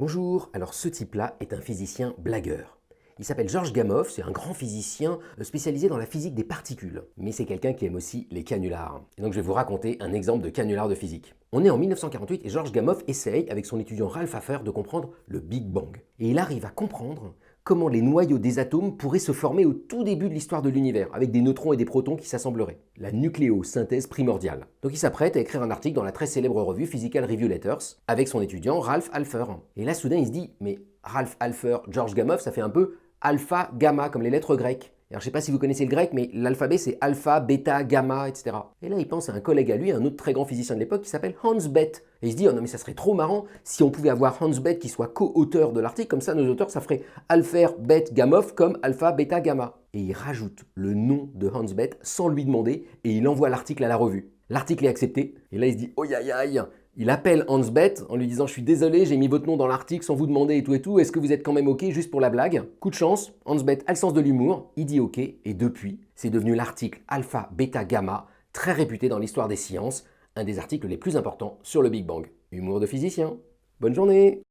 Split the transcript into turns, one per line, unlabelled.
Bonjour, alors ce type-là est un physicien blagueur. Il s'appelle Georges Gamow, c'est un grand physicien spécialisé dans la physique des particules. Mais c'est quelqu'un qui aime aussi les canulars. Et donc je vais vous raconter un exemple de canular de physique. On est en 1948 et Georges Gamow essaye, avec son étudiant Ralph Haffer, de comprendre le Big Bang. Et il arrive à comprendre comment les noyaux des atomes pourraient se former au tout début de l'histoire de l'univers, avec des neutrons et des protons qui s'assembleraient. La nucléosynthèse primordiale. Donc il s'apprête à écrire un article dans la très célèbre revue Physical Review Letters, avec son étudiant Ralph Haffer. Et là soudain il se dit, mais Ralph Haffer, Georges Gamow, ça fait un peu alpha, gamma, comme les lettres grecques. Alors je ne sais pas si vous connaissez le grec, mais l'alphabet c'est alpha, bêta, gamma, etc. Et là il pense à un collègue à lui, un autre très grand physicien de l'époque qui s'appelle Hans Bethe. Et il se dit, oh non mais ça serait trop marrant si on pouvait avoir Hans Bethe qui soit co-auteur de l'article, comme ça nos auteurs ça ferait Alpher, Bethe, Gamow comme alpha, bêta, gamma. Et il rajoute le nom de Hans Bethe sans lui demander et il envoie l'article à la revue. L'article est accepté et là il se dit, oh aïe aïe. Il appelle Hans Bethe en lui disant « Je suis désolé, j'ai mis votre nom dans l'article sans vous demander et tout, est-ce que vous êtes quand même OK juste pour la blague ?» Coup de chance, Hans Bethe a le sens de l'humour, il dit OK, et depuis, c'est devenu l'article Alpha, Beta, Gamma, très réputé dans l'histoire des sciences, un des articles les plus importants sur le Big Bang. Humour de physicien. Bonne journée!